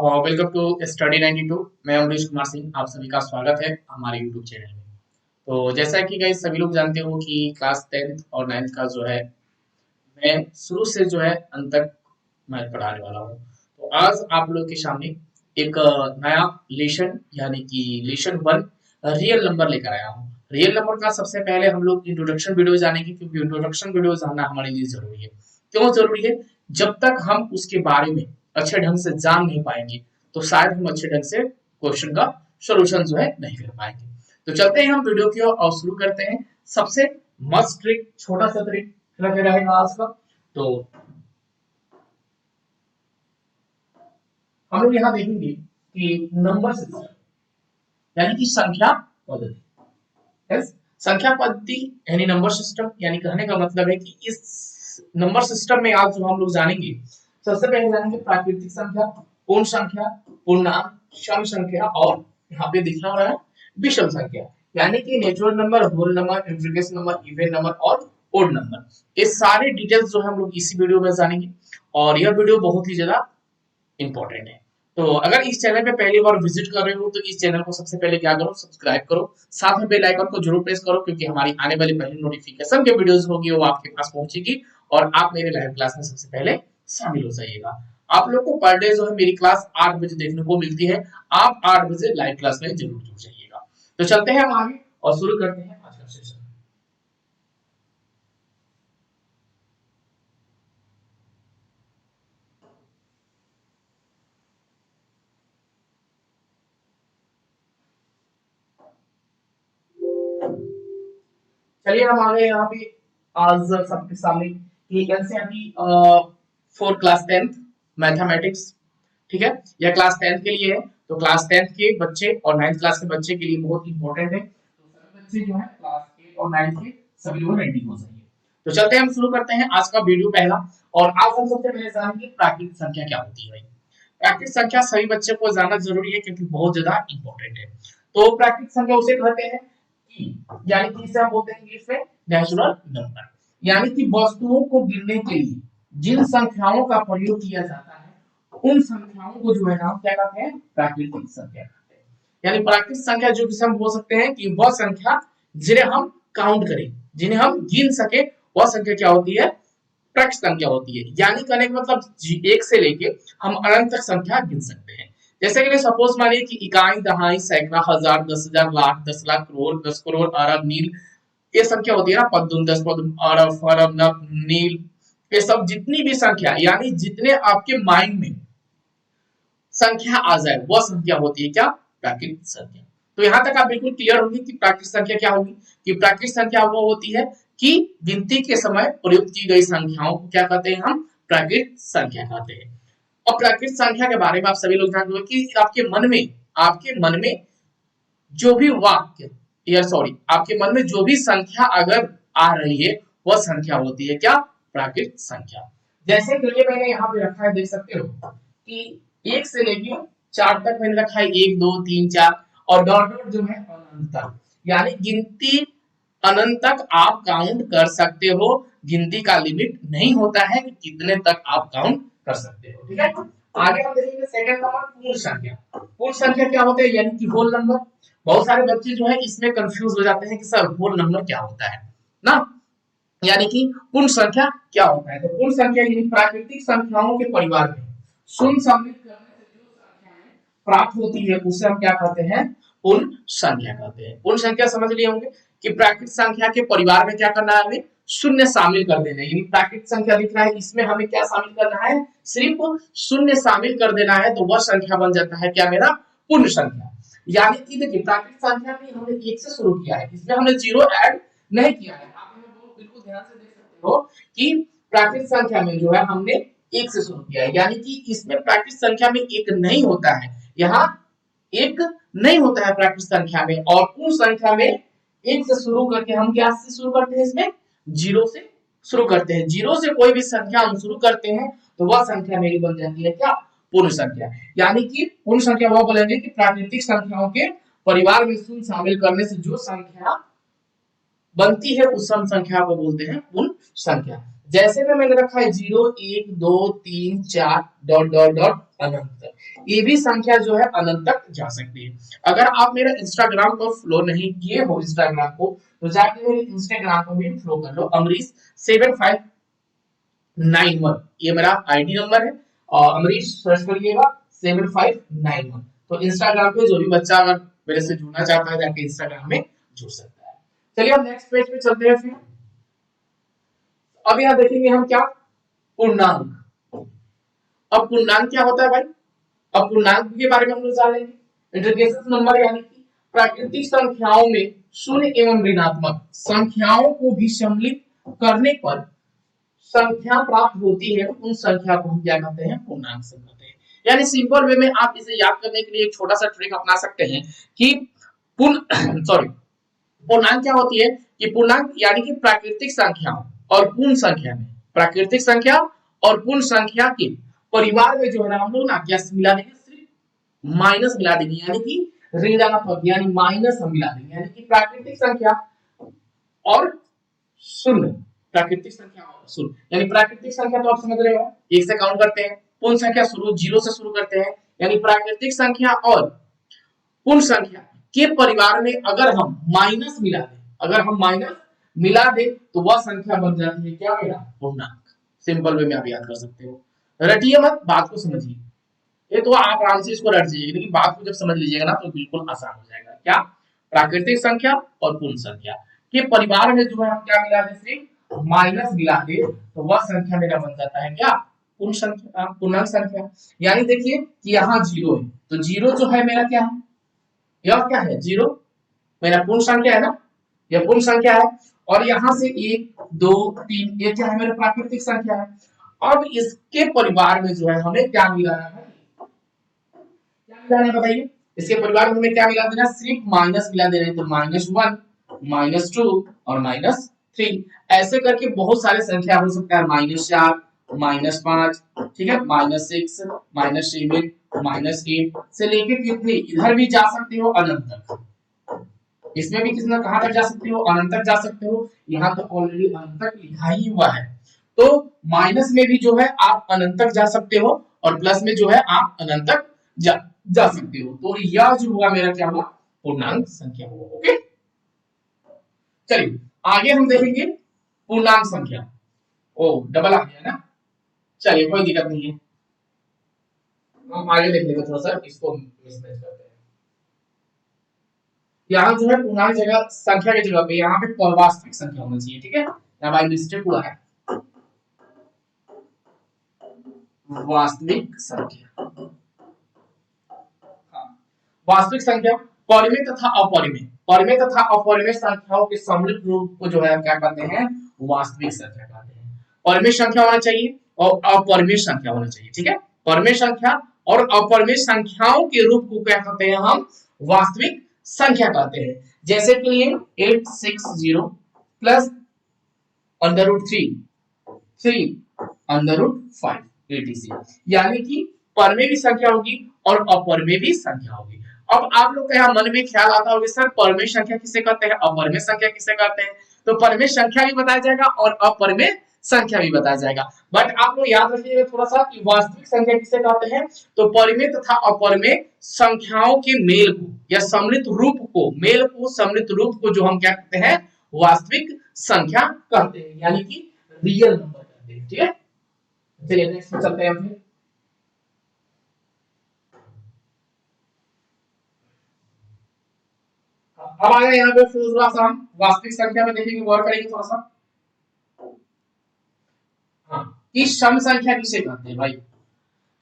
Welcome to study 92। मैं अमरीश कुमार सिंह, आप सभी का स्वागत है हमारे यूट्यूब चैनल में। तो जैसा कि गाइस सभी लोग जानते हो कि क्लास 10th और 9th का जो है मैं शुरू से जो है अंत तक मैं पढ़ाने वाला हूँ। तो आज आप लोग के सामने एक नया लेसन यानी कि लेसन 1 रियल नंबर लेकर आया हूँ। रियल नंबर का सबसे पहले हम लोग इंट्रोडक्शन वीडियो जानेंगे, क्योंकि इंट्रोडक्शन वीडियो जानना हमारे लिए जरूरी है। क्यों जरूरी है? जब तक हम उसके बारे में अच्छे ढंग से जान नहीं पाएंगे तो शायद हम अच्छे ढंग से क्वेश्चन का सोल्यूशन जो है नहीं कर पाएंगे। तो चलते हैं हम वीडियो की ओर और शुरू करते हैं। सबसे मस्त ट्रिक, छोटा सा ट्रिक रहेगा आज का। तो हम लोग यहाँ देखेंगे कि नंबर सिस्टम यानी कि संख्या पद्धति, यस, संख्या पद्धति यानी नंबर सिस्टम, यानी कहने का मतलब है कि इस नंबर सिस्टम में आज जो हम लोग जानेंगे, सबसे पहले जानेंगे प्राकृतिक संख्या, पूर्ण संख्या, पूर्णांक, सम संख्या और यहाँ पे दिखना हो रहा है विषम संख्या, यानी कि natural number, whole number, integration number, even number और ओड नंबर। ये सारे डिटेल्स जो है हम लोग इसी वीडियो में जानेंगे और यह वीडियो बहुत ही ज्यादा इंपॉर्टेंट है। तो अगर इस चैनल पे पहली बार विजिट कर रहे हो तो इस चैनल को सबसे पहले क्या करो, सब्सक्राइब करो, साथ में बेल आइकन को जरूर प्रेस करो, क्योंकि हमारी आने वाली पहली नोटिफिकेशन के वीडियोस होगी वो आपके पास पहुंचेगी और आप मेरे लाइव क्लास में सबसे पहले शामिल हो जाइएगा। आप लोग को पर डे जो है मेरी क्लास 8 बजे देखने को मिलती है। आप 8 बजे लाइव क्लास में जरूर जुड़ जाइएगा। तो चलते हैं हम आगे और शुरू करते हैं आज का सेशन। चलिए हम आगे यहाँ पे आज सबके सामने कि NCERT for class 10th mathematics, ठीक है, यह क्लास 10th के लिए है। तो क्लास 10th के बच्चे और 9th क्लास के बच्चे के लिए बहुत इंपॉर्टेंट है। तो सभी बच्चे जो है क्लास 8 और 9th के सभी लोग रेडी हो जाइए। तो चलते हैं हम शुरू करते हैं आज का वीडियो पहला। और आज हम सबसे पहले जानेंगे प्राकृतिक संख्या क्या होती है। प्राकृतिक संख्या सभी बच्चे को जानना जरूरी है क्योंकि बहुत ज्यादा इंपॉर्टेंट है। तो प्राकृतिक संख्या उसे कहते हैं कि, यानी कि इसे हम बोलते हैं इंग्लिश में नेचुरल नंबर, यानी कि वस्तुओं को गिनने के लिए जिन संख्याओं का प्रयोग किया जाता है उन संख्याओं को जो है हम क्या कहते हैं, प्राकृतिक संख्या कहते हैं। यानी प्राकृतिक संख्या जो कि हम बोल सकते हैं कि वह संख्या जिन्हें हम काउंट करें, जिन्हें हम गिन सके, वह संख्या क्या होती है, प्राकृतिक संख्या होती है। यानी कहने का मतलब एक से लेके हम अनंत तक संख्या गिन सकते हैं। जैसे कि सपोज मानिए कि इकाई, दहाई, सैकड़ा, हजार, 10,000, लाख, 10 लाख, करोड़, 10 करोड़, अरब, नील, ये संख्या होती है ना, पद्म, 10 पद्म, अरब, फरब, नब, नील, ये सब जितनी भी संख्या, यानी जितने आपके माइंड में संख्या आ जाए वह संख्या होती है क्या, प्राकृतिक संख्या। तो यहां तक आप बिल्कुल क्लियर होंगे कि प्राकृतिक संख्या क्या होगी। कि प्राकृतिक संख्या वो होती है कि गिनती के समय प्रयुक्त की गई संख्याओं को क्या कहते हैं, हम प्राकृतिक संख्या कहते हैं। और प्राकृतिक संख्या के बारे में आप सभी लोग जानते हो कि आपके मन में जो भी वाक्य, या सॉरी, आपके मन में जो भी संख्या अगर आ रही है वह संख्या होती है क्या, प्राकृतिक संख्या। जैसे कि ये मैंने यहाँ पे रखा है, देख सकते हो कि 1 से लेके 4 तक मैंने रखा है, 1 2 3 4, और डॉट डॉट जो है अनंत तक, यानी गिनती अनंत तक आप काउंट कर सकते हो। गिनती का लिमिट नहीं होता है कि कितने तक आप काउंट कर सकते हो, ठीक है। आगे हम देखेंगे सेकंड नंबर, पूर्ण संख्या। पूर्ण संख्या क्या होता है, यानी कि होल नंबर। बहुत सारे बच्चे जो है इसमें कंफ्यूज हो जाते हैं कि सर होल नंबर क्या होता है ना, यानी कि पूर्ण संख्या क्या होता है। तो पूर्ण संख्या यानी प्राकृतिक संख्याओं के परिवार में शून्य सम्मिलित करने से जो संख्याएं प्राप्त होती है उसे हम क्या कहते हैं, पूर्ण संख्या कहते हैं। पूर्ण संख्या समझ लिए होंगे कि प्राकृतिक संख्या के परिवार में क्या करना है, हमें शून्य शामिल कर देना है। यानी प्राकृतिक संख्या दिख रहा है, इसमें हमें क्या शामिल करना है, सिर्फ शून्य शामिल कर देना है, तो वह संख्या बन जाता है क्या, मेरा पूर्ण संख्या। यानी कि देखिए प्राकृतिक संख्या में हमने 1 से शुरू किया है, इसमें हमने 0 ऐड नहीं किया है। आप बिल्कुल ध्यान से देख सकते हो कि प्राकृतिक संख्या में जो है हमने 1 से शुरू किया है, यानी कि इसमें प्राकृतिक संख्या में 1 नहीं होता है, यहाँ 1 नहीं होता है प्राकृतिक संख्या में। और पूर्ण संख्या में 1 से शुरू करके हम क्या से शुरू करते हैं, इसमें 0 से शुरू करते हैं। 0 से कोई भी संख्या हम शुरू करते हैं तो वह संख्या मेरी बन जाती है क्या, पूर्ण संख्या। यानी कि पूर्ण संख्या वह बोलेंगे कि प्राकृतिक संख्याओं के परिवार में शून्य शामिल करने से जो संख्या बनती है उस सम संख्या को बोलते हैं पूर्ण संख्या। जैसे में मैंने रखा है 0 1 2 3 4 डॉट डॉट डॉट अनंत तक, ये भी संख्या जो है अनंत तक जा सकती है। अगर आप मेरा इंस्टाग्राम को फॉलो नहीं किए हो इंस्टाग्राम को, तो जाके मेरे इंस्टाग्राम को भी फॉलो कर लो, अमरीश 7591 ये मेरा आईडी नंबर है, और अमरीश सर्च करिएगा 7591। तो इंस्टाग्राम पे जो भी बच्चा अगर मेरे से जुड़ना चाहता है जाके इंस्टाग्राम में जुड़ सकता है। चलिए हम नेक्स्ट पेज पे चलते हैं। फिर अब यहाँ देखेंगे हम क्या, पूर्णांक। अब पूर्णांक क्या होता है भाई, अब पूर्णांक के बारे में हम लोग जानेंगे। इंटीग्रेशन नंबर यानी कि प्राकृतिक संख्याओं में शून्य एवं ऋणात्मक संख्याओं को भी सम्मिलित करने पर संख्या प्राप्त होती है, उन संख्या को हम क्या कहते हैं, पूर्णांक से कहते हैं। यानी सिंपल वे में आप इसे याद करने के लिए एक छोटा सा ट्रिक अपना सकते हैं कि पूर्ण सॉरी पूर्णांक क्या होती है कि पूर्णांक यानी कि प्राकृतिक संख्याओं और पूर्ण संख्या में, प्राकृतिक संख्या और पूर्ण संख्या के परिवार में जो है ना हम लोग ना क्या मिला देंगे, सिर्फ माइनस मिला देंगे, यानी कि ऋणात्मक यानी माइनस हम मिला देंगे, यानी कि प्राकृतिक संख्या और शून्य, प्राकृतिक संख्या और शून्य। यानी प्राकृतिक संख्या तो आप समझ रहे हो, एक से काउंट करते हैं, पूर्ण संख्या शुरू 0 से शुरू करते हैं, यानी प्राकृतिक संख्या और पूर्ण संख्या के परिवार में अगर हम माइनस मिला दें, अगर हम माइनस मिला दें तो वह संख्या बन जाती है क्या, मेरा पूर्णांक। सिंपल वे में आप याद कर सकते हो, रटिए मत, बात को समझिए। ये तो आप आराम से इसको रट जाइए, लेकिन बात को जब समझ लीजिएगा ना तो बिल्कुल आसान हो जाएगा। क्या, प्राकृतिक संख्या और पूर्ण संख्या के परिवार में जो है हम क्या मिला दें, सिर्फ माइनस मिला दे तो वह संख्या मेरा बन जाता है क्या, पूर्ण संख्या, पूर्णांक संख्या। यानी देखिए कि यहाँ 0 है, तो 0 जो है मेरा क्या है, यह क्या है, 0 मेरा पूर्ण संख्या है ना, यह पूर्ण संख्या है। और यहां से 1 2 3 ये क्या है, मेरा प्राकृतिक संख्या है। अब इसके परिवार में जो है हमें क्या मिलाना है, क्या मिलाना है बताइए, इसके परिवार में हमें क्या मिला देना, सिर्फ माइनस मिला देना है। तो -1 -2 और -3 ऐसे करके बहुत सारे संख्या हो सकता है, -4 -5, ठीक है, -6 -7 -8 से लेके कितने इधर भी जा सकते हो अनंत तक, इसमें भी कितना कहां तक जा सकते हो, अनंत तक जा सकते हो। यहाँ तो ऑलरेडी अनंत तक लिखा ही हुआ है, तो माइनस में भी जो है आप अनंत तक जा सकते हो और प्लस में जो है आप अनंत तक जा सकते हो। तो यह जो हुआ मेरा क्या हुआ, पूर्णांक संख्या हुआ। ओके, चलिए आगे हम देखेंगे पूर्णांक संख्या। ओ डबल आ गया ना, चलिए कोई दिक्कत नहीं है, हम आगे देख लेंगे, थोड़ा सा इसको मिसमैच करते हैं। यहाँ जो है पूर्णांक जगह संख्या की जगह पे यहाँ पे वास्तविक संख्या होना चाहिए, ठीक है, यहाँ बाई मिस्टेक हुआ है, वास्तविक संख्या। हाँ, वास्तविक संख्या परिमेय तथा अपरिमेय, परिमेय तथा अपरिमेय संख्याओं के सम्मिलित रूप को जो है क्या कहते हैं, वास्तविक संख्या कहते हैं। परिमेय संख्या होना चाहिए और अपरिमेय संख्या होना चाहिए, ठीक है, परिमेय संख्या और अपरिमेय संख्याओं के रूप को क्या कहते हैं, हम वास्तविक संख्या कहते हैं। जैसे कि लिए 860 प्लस √3 3 √5 etc, यानी कि परमेय भी संख्या होगी और अपरमेय भी संख्या होगी। अब आप लोग का यहाँ मन में ख्याल आता होगा सर परमेय संख्या किसे कहते हैं, अपरमेय संख्या किसे कहते हैं, तो परमेय संख्या भी बताया जाएगा और अपरमेय संख्या भी बताया जाएगा। बट आप लोग याद रखिएगा थोड़ा सा कि वास्तविक संख्या किसे कहते हैं, तो परिमेय तथा अपरिमेय संख्याओं के मेल को या सम्मिलित रूप को, मेल को सम्मिलित रूप को जो हम क्या कहते हैं, वास्तविक संख्या कहते हैं, यानी कि रियल नंबर कहते हैं, ठीक है। चलिए नेक्स्ट पे चलते हैं फिर। अब आ गए यहाँ पे थोड़ा सा हम वास्तविक संख्या में देखेंगे, गौर करेंगे थोड़ा सा। हाँ, कि सम संख्या किसे कहते हैं भाई,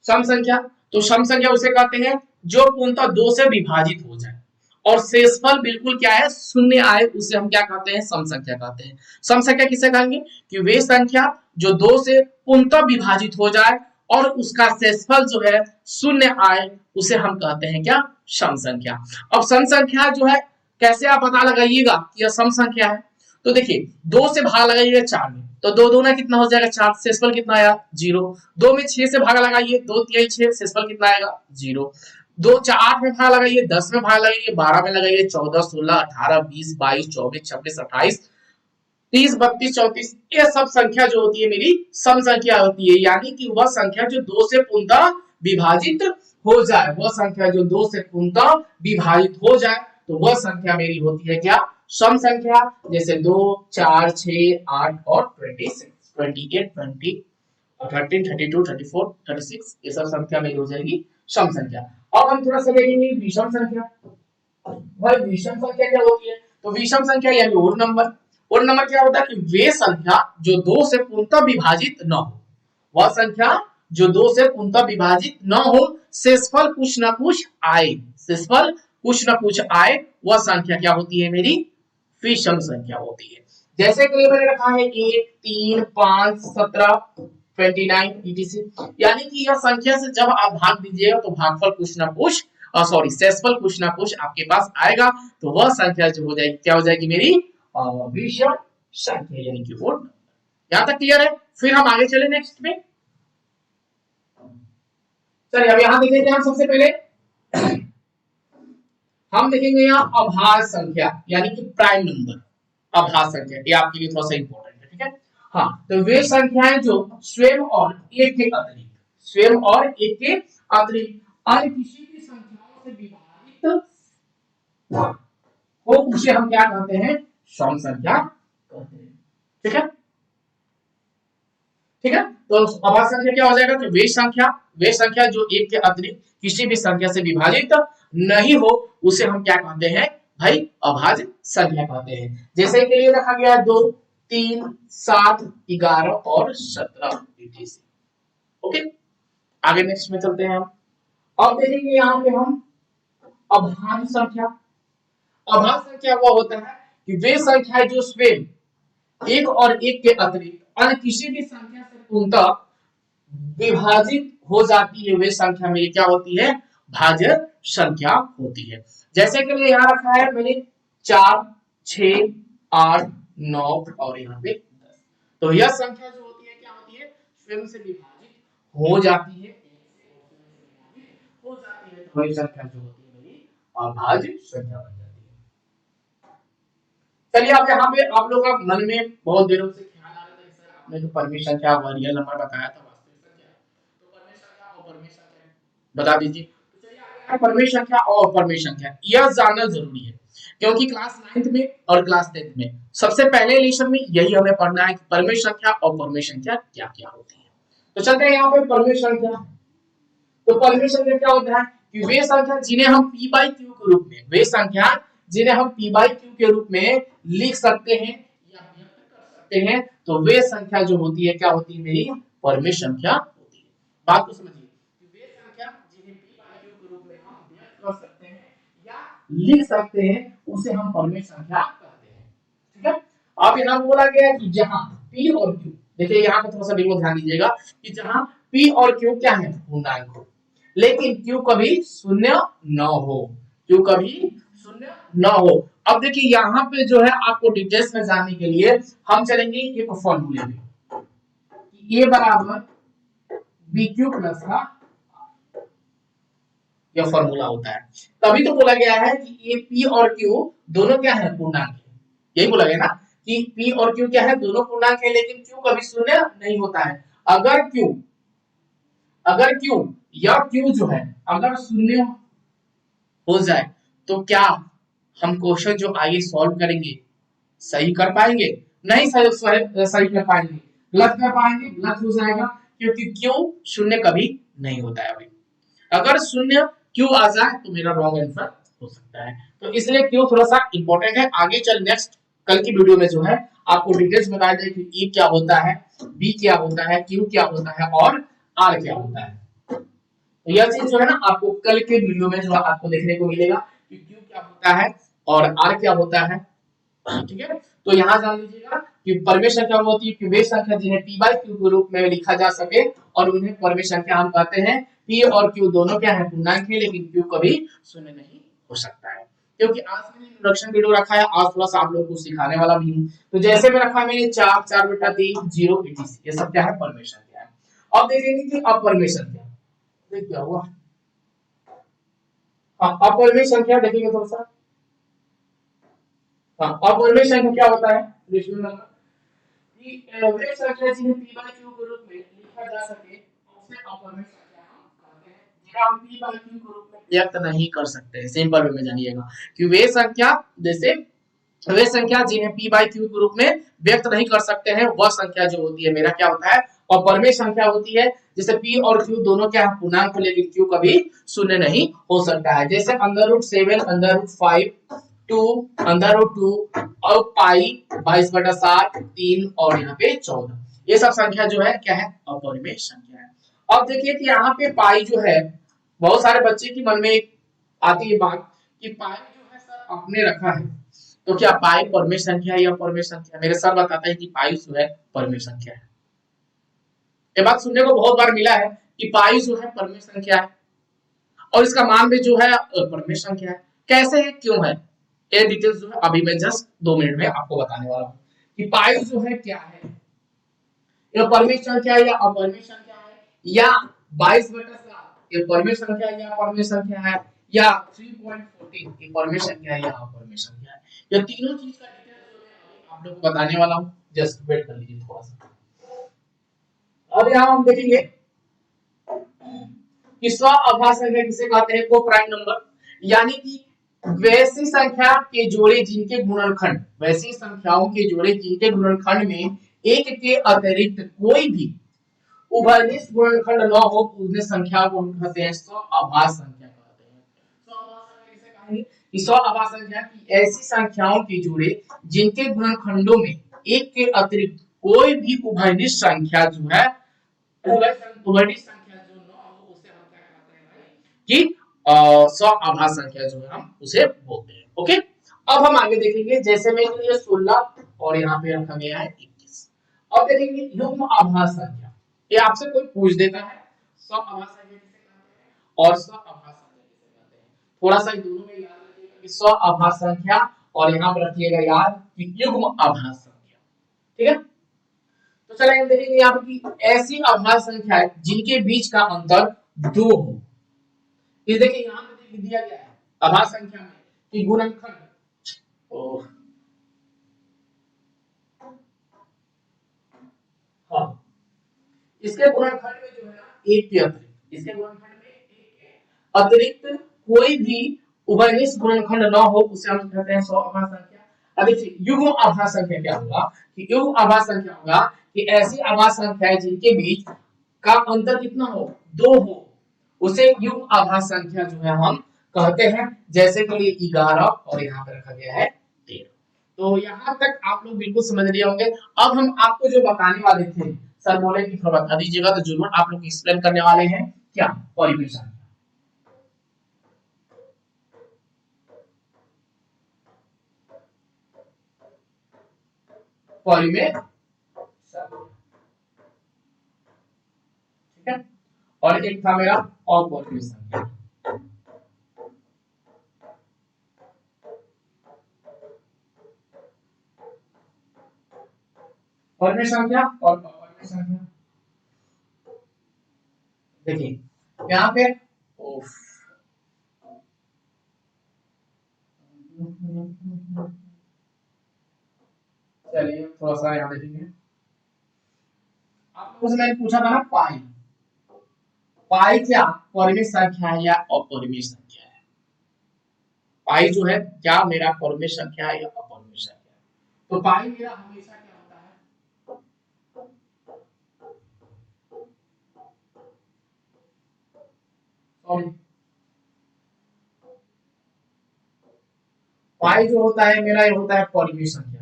सम संख्या, तो सम संख्या उसे कहते हैं जो पूर्णतः 2 से विभाजित हो जाए और शेषफल बिल्कुल क्या है, शून्य आए, उसे हम क्या कहते हैं, सम संख्या कहते हैं। सम संख्या किसे कहेंगे, कि वे संख्या जो 2 से पूर्णतः विभाजित हो जाए और उसका शेषफल जो है शून्य आए, उसे हम कहते हैं क्या, सम संख्या। अब सम संख्या जो है कैसे आप पता लगाइएगा कि यह सम संख्या है, तो देखिए 2 से भाग लगाइएगा 4 में, तो 2 दूना कितना हो जाएगा 4, शेषफल कितना आया 0। 2 में 6 से भाग लगाइए, 2 तिहाई 6, शेषफल कितना आएगा 0। 2 8 में भाग लगाइए, 10 में भाग लगाइए, 12 में लगाइए, 14 16 18 20 22 24 26 28 30, 32, 34 ये सब संख्या जो होती है मेरी सम संख्या होती है, यानी कि वह संख्या जो 2 से पूर्णतः विभाजित हो जाए, वह संख्या जो 2 से पूर्णतः विभाजित हो जाए तो वह संख्या मेरी होती है क्या, सम संख्या। जैसे 2, 4, 6, 8 और 26, 28, 20, 13, 32, 34, 36 ये सब संख्या मेरी हो जाएगी सम संख्या। अब हम थोड़ा सा देखेंगे विषम संख्या। भाई विषम संख्या क्या होती है, तो विषम संख्या यानी ओड नंबर। ओड नंबर क्या होता है कि वे संख्या जो 2 से पूर्णतः विभाजित न हो, वह संख्या जो 2 से पूर्णतः विभाजित न हो, शेषफल कुछ ना कुछ आए, शेषफल कुछ ना कुछ आए, वह संख्या क्या होती है मेरी विषम संख्या होती है। जैसे कि मैंने रखा है 1, 3, 5, 17, 29 etc, यानी कि यह संख्या से जब आप भाग दीजिएगा तो भागफल कुछ ना कुछ सॉरी शेषफल कुछ ना कुछ आपके पास आएगा, तो वह संख्या जो हो जाएगी क्या हो जाएगी मेरी विषम संख्या यानी कि ओड नंबर। यहां तक क्लियर है। फिर हम आगे चले नेक्स्ट में। चलिए अब यहां देखेंगे हम सबसे पहले हम देखेंगे यहाँ अभाज्य संख्या यानी कि प्राइम नंबर। अभाज्य संख्या ये आपके लिए थोड़ा सा इंपॉर्टेंट है, ठीक है। हाँ, तो वे संख्याएं जो स्वयं और एक के अतिरिक्त, स्वयं और एक के अतिरिक्त अन्य किसी भी संख्याओं से विभाजित हो, उसे हम क्या कहते हैं, सम संख्या कहते हैं, ठीक है। ठीक है, तो अभाज्य संख्या क्या हो जाएगा कि वे संख्या जो एक के अतिरिक्त किसी भी संख्या से विभाजित नहीं हो, उसे हम क्या कहते हैं भाई, अभाज्य संख्या कहते हैं। जैसे के लिए रखा गया 2, 3, 7, 11 और 17 etc। ओके, आगे नेक्स्ट में चलते हैं हम। अब देखेंगे यहाँ पे हम अभाज्य संख्या। अभाज्य संख्या वो होता है कि वे संख्या जो स्वयं एक और एक के अतिरिक्त अन्य किसी भी संख्या से पूर्णतः विभाजित हो जाती है, वे संख्या में क्या होती है, भाज्य संख्या होती है। जैसे कि यहाँ रखा है मैंने 4, 6, 8, 9 और यहाँ पे 10, तो यह संख्या जो होती है क्या होती है, स्वयं से विभाजित हो जाती है, तो वही संख्या जो होती है मेरी अभाज्य संख्या बन जाती है। चलिए अब यहाँ पे आप लोग का मन में बहुत देरों से ख्याल आ रहा था कि सर आपने जो परमेय संख्या व रियल नंबर बताया था वास्तविक संख्या, तो परमेय संख्या और परमेय संख्या बता दीजिए। तो चलिए आगे परमेय संख्या और परमेय संख्या यह जानना जरूरी है, क्योंकि क्लास 9th में और क्लास 10th में सबसे पहले लेक्चर में यही हमें पढ़ना है कि परमेय संख्या और परमेय संख्या क्या क्या होती है। तो चलते हैं यहाँ पे परमेय संख्या। तो परमेय संख्या क्या होता है कि वे संख्या जिन्हें हम p by q के रूप में, वे संख्या जिन्हें हम p by q के रूप में लिख सकते हैं या व्यक्त कर सकते हैं, तो वे संख्या जो होती है क्या होती है मेरी परमेय संख्या होती है। बात को समझिए कि वे संख्या जिन्हें p by q के रूप में हम व्यक्त कर सकते हैं या लिख सकते हैं उसे हम परमेय संख्या कहते हैं, ठीक है। अब यहाँ बोला गया है कि जहां p और q, देखिए यहाँ पे थोड़ा सा बिल्कुल ध्यान दीजिएगा कि जहां p और q क्या है, पूर्णांक हो, लेकिन q कभी शून्य न हो, q कभी शून्य न हो। अब देखिए यहाँ पे जो है आपको डिटेल्स में जानने के लिए हम चलेंगे एक फॉर्मूले में, a बराबर bq प्लस का यह फॉर्मूला होता है। तभी तो बोला गया है कि ये p और q दोनों क्या है, पूर्णांक है। यही बोला गया ना कि p और q क्या है, दोनों पूर्णांक है, लेकिन q कभी शून्य नहीं होता है। अगर q या q जो है अगर शून्य हो जाए तो क्या हम क्वेश्चन जो आगे सॉल्व करेंगे सही कर पाएंगे, नहीं सही कर पाएंगे, गलत कर पाएंगे, गलत हो जाएगा, क्योंकि q शून्य कभी नहीं होता है भाई। अगर शून्य q आ जाए तो मेरा रॉन्ग आंसर हो सकता है, तो इसलिए q थोड़ा सा इंपॉर्टेंट है। आगे चल नेक्स्ट कल की वीडियो में जो है आपको डिटेल्स बताया जाए कि e क्या होता है, b क्या होता है, q क्या होता है और r क्या होता है। तो यह चीज जो है ना आपको कल के वीडियो में जो आपको देखने को मिलेगा कि q क्या होता है और r क्या होता है, ठीक है। तो यहाँ जान लीजिएगा कि परमेय संख्या वो होती है कि वे संख्या जिन्हें p by q के रूप में लिखा जा सके, और उन्हें परमेय संख्या हम कहते हैं। p और q दोनों क्या है, पूर्णांक है, लेकिन q कभी शून्य नहीं हो सकता है। क्योंकि आज मैंने इंट्रोडक्शन वीडियो रखा है, आज थोड़ा सा आप लोगों को सिखाने वाला भी हूँ। तो जैसे में रखा मैंने 4, 4/3, 0 etc, ये सब क्या है, परमेय संख्या है। अब देखेंगे कि अपरमेय संख्या क्या हुआ। हाँ, अपरमेय संख्या देखेंगे थोड़ा सा। हाँ, अपरमेय संख्या क्या होता है, कि वे संख्या जिन्हें p by q के रूप में लिखा जा सके उसे अपरिमेय संख्या हम कहते हैं, जिन्हें हम p by q के रूप में व्यक्त नहीं कर सकते। सिंपल वे में जानिएगा कि वे संख्या जैसे वे संख्या जिन्हें p by q के रूप में व्यक्त नहीं कर सकते हैं वह संख्या जो होती है मेरा क्या होता है अपरिमेय संख्या होती है। जैसे p और q दोनों क्या है पूर्णांक, लेकिन q कभी शून्य नहीं हो सकता है। जैसे √7 √5 2 √2 और पाई 22/7 3 और यहाँ पे 14, ये सब संख्या जो है क्या है अपरिमेय संख्या है। अब देखिए कि यहाँ पे पाई जो है बहुत सारे बच्चे की मन में आती है बात कि पाई जो है सर आपने रखा है तो क्या पाई परमेय संख्या है या अपरिमेय संख्या? मेरे सर बताते हैं कि पाई जो है परमेय संख्या है। ये बात सुनने को बहुत बार मिला है कि पाई जो है परमेय संख्या है और इसका मान भी जो है परमेय संख्या है। कैसे है, क्यों है, ये डिटेल्स जो है अभी मैं जस्ट 2 मिनट में आपको बताने वाला हूँ कि पाई जो है क्या है, ये परमेय संख्या है या अपरिमेय संख्या है, या 22/7 ये परमेय संख्या है या अपरिमेय संख्या है, या 3.14 ये परमेय संख्या है या अपरिमेय संख्या है। ये तीनों चीज का डिटेल्स जो मैं आप लोगों को बताने वाला हूँ, जस्ट वेट कर लीजिए थोड़ा सा। अब यहाँ हम देखेंगे कि स्व आभास संख्या किसे कहते हैं, को प्राइम नंबर, यानी कि वैसी संख्या के जोड़े जिनके गुणनखंड, वैसी संख्याओं के जोड़े जिनके गुणनखंड में एक के अतिरिक्त कोई भी उभयनिष्ठ गुणनखंड न हो, उन्हें संख्या को हम कहते हैं स्व आभास संख्या कहते हैं। स्व आभास संख्या किसे कहेंगे कि स्व आभास संख्या की ऐसी संख्याओं के जोड़े जिनके गुणनखंडों में एक के अतिरिक्त कोई भी उभयनिष्ठ संख्या जो है उभयनिष्ठ संख्या जो न हो उसे हम क्या कहते हैं भाई कि स्व आभास संख्या जो है हम उसे बोलते हैं। ओके, अब हम आगे देखेंगे। जैसे में ये 16 और यहाँ पे रखा गया है 21। अब देखेंगे युग्म आभास संख्या, ये आपसे कोई पूछ देता है स्व आभास संख्या किसे कहते हैं और स्व आभास संख्या किसे कहते हैं, थोड़ा सा दोनों में याद रखिएगा कि स्व आभास संख्या और यहाँ पर रखिएगा याद कि युग्म आभास संख्या। ठीक है, तो चलिए हम देखेंगे यहाँ पर कि ऐसी आभास संख्या है जिनके बीच का अंतर 2 हो। ये देखिए यहाँ पे दिया गया है आभास संख्या में कि गुणनखंड हाँ इसके गुणनखंड में जो है ना एक के अतिरिक्त, इसके गुणनखंड में एक के अतिरिक्त कोई भी उभयनिष्ठ गुणनखंड न हो उसे हम कहते हैं स्व आभास संख्या। अब देखिए युग्म आभास संख्या क्या होगा कि युग्म आभास संख्या होगा कि ऐसी आभास संख्याएं जिनके बीच का अंतर कितना हो 2 हो उसे युग्म आभास संख्या जो है हम कहते हैं। जैसे कि 11 और यहाँ पे रखा गया है 13। तो यहाँ तक आप लोग बिल्कुल समझ लिए होंगे। अब हम आपको जो बताने वाले थे, सर बोले कि थोड़ा बता दीजिएगा, तो जरूर आप लोग एक्सप्लेन करने वाले हैं क्या परिमेय संख्या। परिमेय संख्या, ठीक है, और एक था मेरा अपरिमेय संख्या। परिमेय संख्या और अपरिमेय संख्या देखिए यहाँ पे चलिए थोड़ा सा यहाँ देखेंगे। आप लोगों से मैंने पूछा था ना पाई, पाई क्या परिमेय संख्या है या अपरिमेय संख्या है? पाई जो है क्या मेरा परिमेय संख्या है या अपरिमेय संख्या है? तो पाई मेरा हमेशा क्या होता है सॉरी पाई जो होता है मेरा ये होता है परिमेय संख्या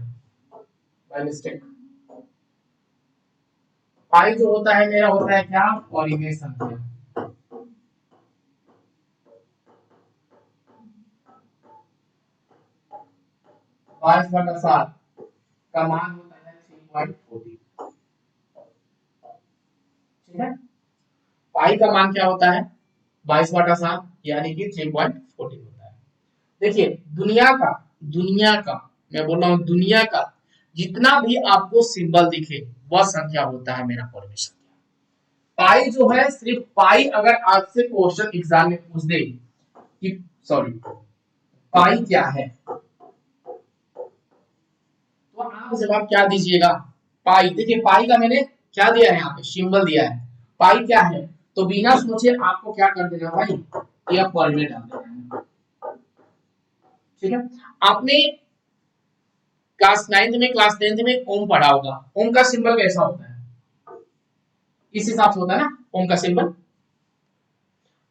बाय मिस्टेक। पाई जो होता है मेरा होता है क्या परिमेय संख्या। 22/7 का मान होता है 3.40। ठीक है, पाई का मान क्या होता है 22/7 यानी कि 3.40 होता है। देखिए दुनिया का मैं बोल रहा हूं दुनिया का जितना भी आपको सिंबल दिखे वह संख्या होता है मेरा परिमेय संख्या। पाई जो है सिर्फ पाई अगर आपसे क्वेश्चन एग्जाम में पूछ दे कि सॉरी पाई क्या है तो आप जवाब क्या दीजिएगा पाई, देखिए पाई का मैंने क्या दिया है यहाँ पे, सिंबल दिया है। पाई क्या है, तो बिना सोचे आपको क्या कर देना भाई, ये पर में डाल देना है। ठीक है, आपने क्लास 9th में, क्लास 10th में ओम पढ़ा होगा। ओम का सिंबल कैसा होता है, इस हिसाब से होता है ना ओम का सिंबल।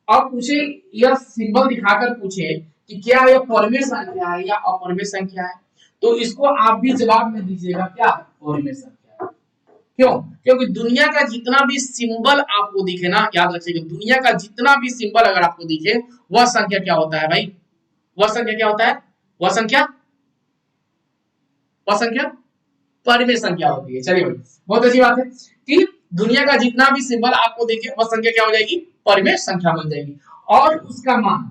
अब पूछे, यह सिंबल दिखाकर पूछे कि क्या यह परमेय संख्या है या अपरमेय संख्या है, तो इसको आप भी जवाब में दीजिएगा क्या, परमेय संख्या है। क्यों, क्योंकि दुनिया का जितना भी सिंबल आपको दिखे ना, याद रखिएगा, दुनिया का जितना भी सिंबल अगर आपको दिखे, वह संख्या क्या होता है भाई, वह संख्या क्या होता है, वह संख्या, वह संख्या परमेय संख्या होती है। चलिए भाई, बहुत अच्छी बात है कि दुनिया का जितना भी सिंबल आपको देखे, वह संख्या क्या हो जाएगी, परमेय संख्या बन जाएगी। और उसका मान,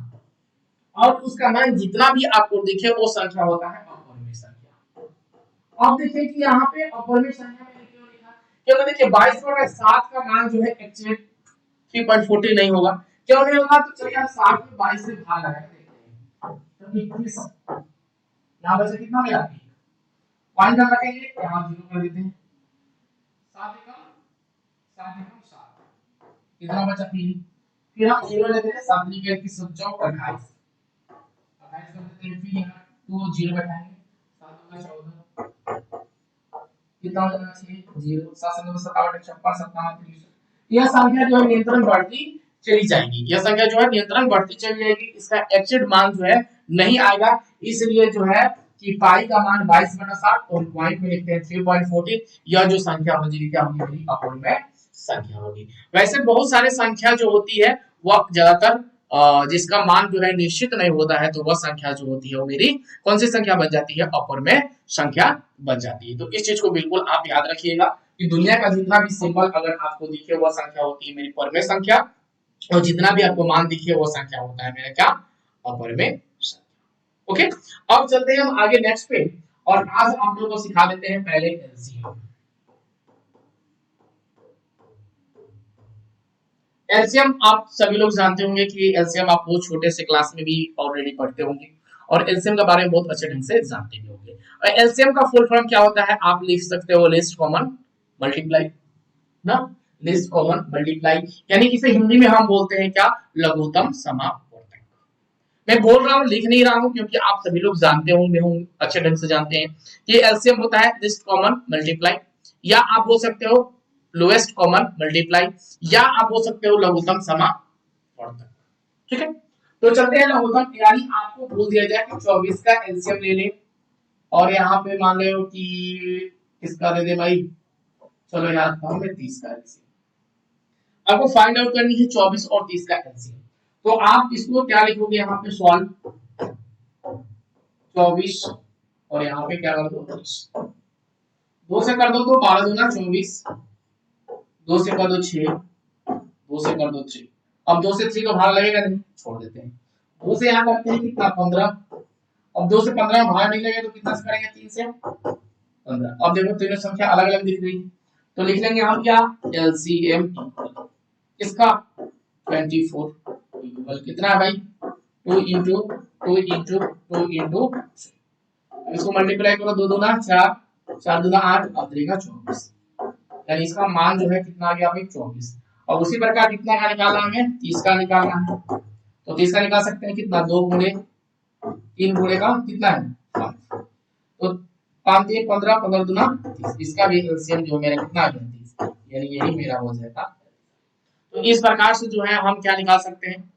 और उसका मान जितना भी आपको दिखे वो संख्या होता है अपरमेय संख्या। अब देखिए कि यहाँ पे अपरमेय संख्या में क्यों लिखा, क्योंकि देखिए 22/7 का मान जो है एक्चुअली 3.40 नहीं होगा। क्यों नहीं होगा, तो चलिए हम 7 में 22 से भाग लगा के देखते हैं। तो 21 यहाँ पर से कितना मिला, पॉइंट कर रखेंगे, यहाँ 0 कर देते हैं। 7 एकम 7 एकम 7, कितना बचा 3, फिर हम 0 लेते हैं, 7 3 के 21 28 28 कर देते हैं, फिर यहाँ 2 0 बैठाएंगे, 7 2 14, कितना हो जाएगा 6 0 7 7 57 56 57 यह संख्या जो है नियंत्रण बढ़ती चली जाएगी, यह संख्या जो है नियंत्रण बढ़ती चली जाएगी, इसका एक्चुअल मान जो है नहीं आएगा। इसलिए जो है कि पाई का मान 22/7 और पॉइंट में लिखते हैं 3.40, यह जो संख्या हो जाएगी क्या होगी, मेरी अपरमेय संख्या होगी। वैसे बहुत सारे संख्या जो होती है वह ज्यादातर जिसका मान जो है निश्चित नहीं होता है, तो वह संख्या जो होती है वो मेरी कौन सी संख्या बन जाती है, अपरमेय संख्या बन जाती है। तो इस चीज को बिल्कुल आप याद रखिएगा कि दुनिया का जितना भी सिंबल अगर आपको दिखे वह संख्या होती है मेरी परमेय संख्या, और जितना भी आपको मान दिखे वो संख्या होता है मेरा क्या, अपरमेय संख्या। ओके, अब चलते हैं हम आगे नेक्स्ट पे, और आज आप लोगों को सिखा देते हैं पहले एलसीएम। एलसीएम आप सभी लोग जानते होंगे कि एलसीएम आप बहुत छोटे से क्लास में भी ऑलरेडी पढ़ते होंगे, और एलसीएम के बारे में बहुत अच्छे ढंग से जानते भी होंगे। और एलसीएम का फुल फॉर्म क्या होता है, आप लिख सकते हो लिस्ट कॉमन मल्टीप्लाई ना, लिस्ट कॉमन मल्टीप्लाई, यानी इसे हिंदी में हम बोलते हैं क्या, लघुत्तम समापवर्तक। मैं बोल रहा हूँ, लिख नहीं रहा हूँ, क्योंकि आप सभी लोग जानते होंगे, अच्छे ढंग से जानते हैं कि एलसीएम होता है लिस्ट कॉमन मल्टीप्लाई, या आप बोल सकते हो लोएस्ट कॉमन मल्टीप्लाई, या आप बोल सकते हो लघुत्तम समापवर्तक। ठीक है, तो चलते हैं लघुत्तम, यानी आपको बोल दिया जाए कि 24 का एलसीएम ले ले, और यहाँ पे मान लो कि किसका दे दे भाई, चलो यार हमें 30 का एलसीएम आपको फाइंड आउट करनी है, 24 और 30 का एलसीएम। तो आप इसको क्या लिखोगे, यहाँ पे सॉल्व 24 और यहाँ पे क्या कर दो 30, 2 से कर दो तो 12 दूना 24, 2 से कर दो 6, 2 से कर दो 3, अब 2 से 3 को भाग लगेगा नहीं, छोड़ देते हैं। 2 से यहाँ करते हैं कितना 15, अब 2 से 15 में भाग नहीं लगेगा तो कितना से करेंगे 3 से 15। अब देखो तीनों संख्या अलग अलग दिख रही है, तो लिख लेंगे हम क्या, एलसीएम इसका 24 इक्वल कितना है भाई, 2 इंटू 2 इंटू 2 इंटू, इसको मल्टीप्लाई करो, 2 दूना 4, 4 दूना 8, अब देगा 24, यानी इसका मान जो है कितना आ गया भाई 24। और उसी प्रकार कितना का निकालना हमें, 30 का निकालना है, तो 30 का निकाल सकते हैं कितना, 2 गुणे 3 गुणे का कितना है 5, तो 5 3 15, 15 दूना 30, इसका भी एलसीएम जो मेरा कितना आ गया 30, यानी यही मेरा हो जाएगा। तो इस प्रकार से जो है हम क्या निकाल सकते हैं,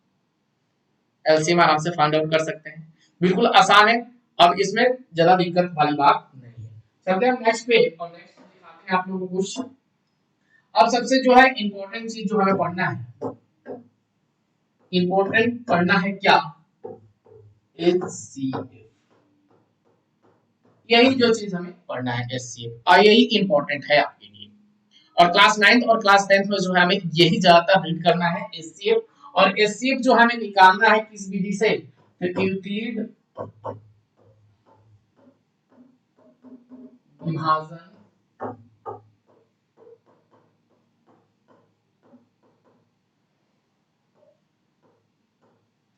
एलसीएम आराम से फाइंड आउट कर सकते हैं, बिल्कुल आसान है, अब इसमें ज्यादा दिक्कत वाली बात नहीं है। चलते हैं नेक्स्ट पे, और नेक्स्ट दिखाते हैं आप लोगों को कुछ। अब सबसे जो है इंपॉर्टेंट चीज जो हमें पढ़ना है, इंपॉर्टेंट पढ़ना है क्या, एचसीएफ, यही जो चीज हमें पढ़ना है एचसीएफ, और यही इंपॉर्टेंट है आपके लिए। और क्लास 9th और क्लास 10th में जो है हमें यही ज्यादातर रीड करना है एचसीएफ, और एचसीएफ जो हमें निकालना है किस विधि से, तो यूक्लिड विभाजन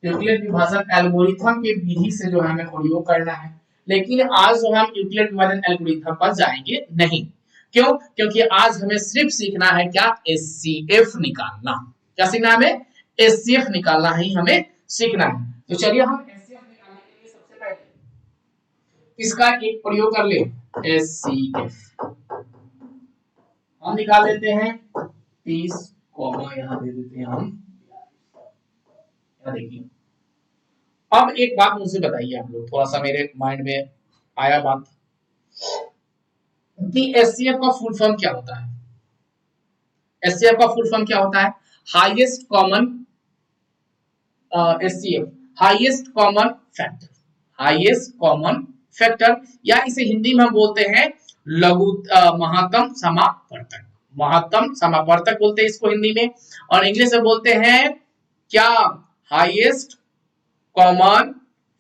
यूक्लिड विभाजन एल्गोरिथम के विधि से जो हमें प्रयोग करना है। लेकिन आज जो हम यूक्लिड विभाजन एल्गोरिथम पर जाएंगे नहीं, क्यों? क्योंकि आज हमें सिर्फ सीखना है क्या, एचसीएफ निकालना। क्या सीखना है हमें? एचसीएफ निकालना ही हमें सीखना है। तो चलिए हम एचसीएफ निकालने के लिए सबसे पहले इसका एक प्रयोग कर ले, एचसीएफ हम निकाल लेते हैं 30 कॉमा यहां दे देते हैं हम। देखिए अब एक बात मुझसे बताइए आप लोग, थोड़ा सा मेरे माइंड में आया बात कि एचसीएफ का फुल फॉर्म क्या होता है। एचसीएफ का फुल फॉर्म क्या होता है? Highest common HCF, highest common factor, highest common factor, या इसे हिंदी में हम बोलते हैं लघु महत्तम समापवर्तक, महत्तम समापवर्तक बोलते हैं इसको हिंदी में, और इंग्लिश में बोलते हैं क्या, हाईएस्ट कॉमन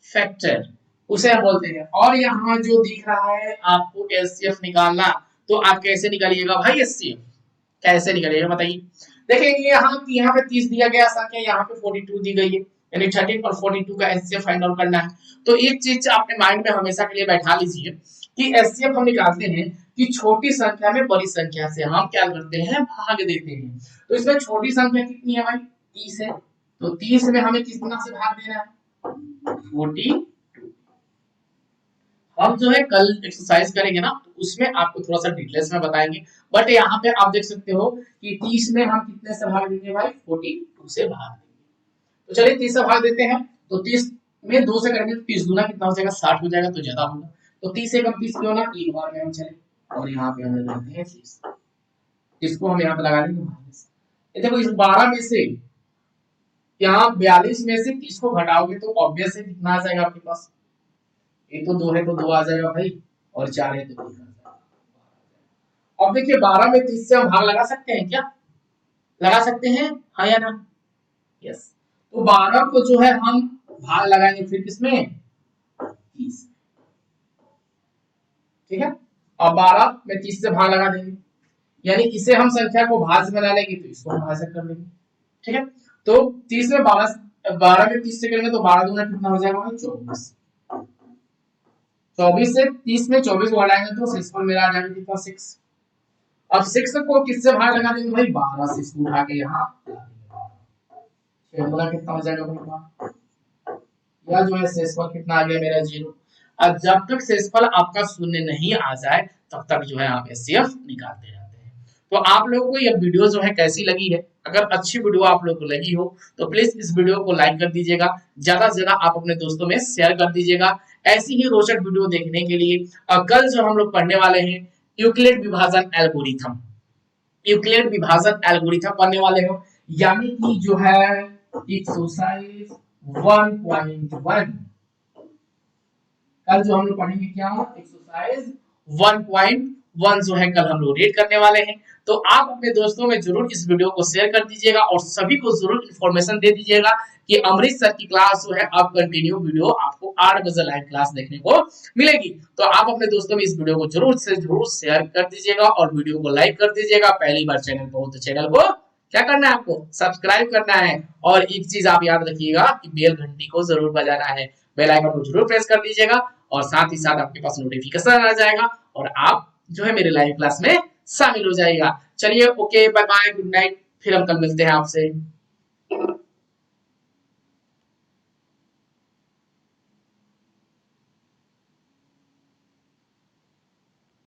फैक्टर, उसे हम बोलते हैं। और यहाँ जो दिख रहा है आपको एचसीएफ निकालना, तो आप कैसे निकालिएगा भाई एचसीएफ, कैसे निकालिएगा बताइए। देखेंगे यहाँ पे 30 दिया गया संख्या, यहाँ पे 42 दी गई है, यानी 13 और 42 का एचसीएफ फाइंड आउट करना है। तो एक चीज अपने माइंड में हमेशा के लिए बैठा लीजिए कि एचसीएफ हम निकालते हैं कि छोटी संख्या में बड़ी संख्या से हम क्या करते हैं, भाग देते हैं। तो इसमें छोटी संख्या कितनी है भाई, 30 है, तो 30 में हमें कितना से भाग देना है, 42। हम जो है कल एक्सरसाइज करेंगे ना, तो उसमें आपको थोड़ा सा डिटेल्स में बताएंगे, बट यहाँ पे आप देख सकते हो कि 30 में हम कितने से भाग देंगे भाई, 42 से भाग देंगे। तो चलिए 30 से भाग देते हैं, तो 30 में 2 से करेंगे तो 30 दूना कितना हो जाएगा, 60 हो जाएगा, तो ज्यादा होगा। तो 30 से कम 30 क्यों ना, एक बार में हम चले और यहाँ पे हम लगाते हैं 30, इसको हम यहाँ पे लगा देंगे माइनस। देखो इस 12 में से यहाँ 42 में से 30 को घटाओगे तो ऑब्वियस है कितना आ जाएगा आपके पास, एक तो 2 है तो 2 आ जाएगा भाई, और 4 है तो 3 आ जाएगा। अब देखिए 12 में 30 से हम भाग लगा सकते हैं क्या, लगा सकते हैं, हाँ या ना, यस। तो 12 को जो है हम भाग लगाएंगे फिर किसमें, 30, ठीक है। अब 12 में 30 से भाग लगा देंगे, यानी इसे हम संख्या को भाज्य बना लेंगे, तो इसको हम भाज्य कर लेंगे, ठीक है। तो 30 में 12 में 30 से करेंगे तो 12 दूना कितना हो जाएगा, 24। 24 से 30 में 24 को हटाएंगे तो 6 पर मेरा आ जाएगा कितना, 6। अब 6 को किससे भाग लगा देंगे भाई, 12 से, इसको उठा के यहाँ कितना हो जाएगा भाई, या जो है शेषफल कितना आ गया मेरा 0। अब जब तक शेषफल आपका शून्य नहीं आ जाए तब तक जो है आप एचसीएफ निकालते रहते हैं। तो आप लोगों को यह वीडियो जो है कैसी लगी है, अगर अच्छी वीडियो आप लोगों को लगी हो तो प्लीज इस वीडियो को लाइक कर दीजिएगा, ज्यादा से ज्यादा आप अपने दोस्तों में शेयर कर दीजिएगा। ऐसी ही रोचक वीडियो देखने के लिए कल जो हम लोग पढ़ने वाले हैं यूक्लिड विभाजन एल्गोरिथम, यूक्लिड विभाजन एल्गोरिथम पढ़ने वाले हो, यानी कि जो है एक्सरसाइज 1.1, कल जो हम लोग पढ़ेंगे क्या, एक्सरसाइज 1.1 जो है कल हम लोग रीड करने वाले हैं। तो आप अपने दोस्तों में जरूर इस वीडियो को शेयर कर दीजिएगा और सभी को जरूर इन्फॉर्मेशन दे दीजिएगा कि अमरीश सर की क्लास जो है अब कंटिन्यू वीडियो आपको 8 बजे लाइव क्लास देखने को मिलेगी। तो आप अपने दोस्तों में इस वीडियो को जरूर से जरूर शेयर कर दीजिएगा और वीडियो को लाइक कर दीजिएगा। पहली बार चैनल पर हो तो चैनल को क्या करना है, आपको सब्सक्राइब करना है, और एक चीज आप याद रखिएगा कि बेल घंटी को जरूर बजाना है, बेल आइकन को जरूर प्रेस कर दीजिएगा, और साथ ही साथ आपके पास नोटिफिकेशन आ जाएगा और आप जो है मेरे लाइव क्लास में शामिल हो जाएगा। चलिए okay, bye bye, good night, फिर हम कल मिलते हैं आपसे।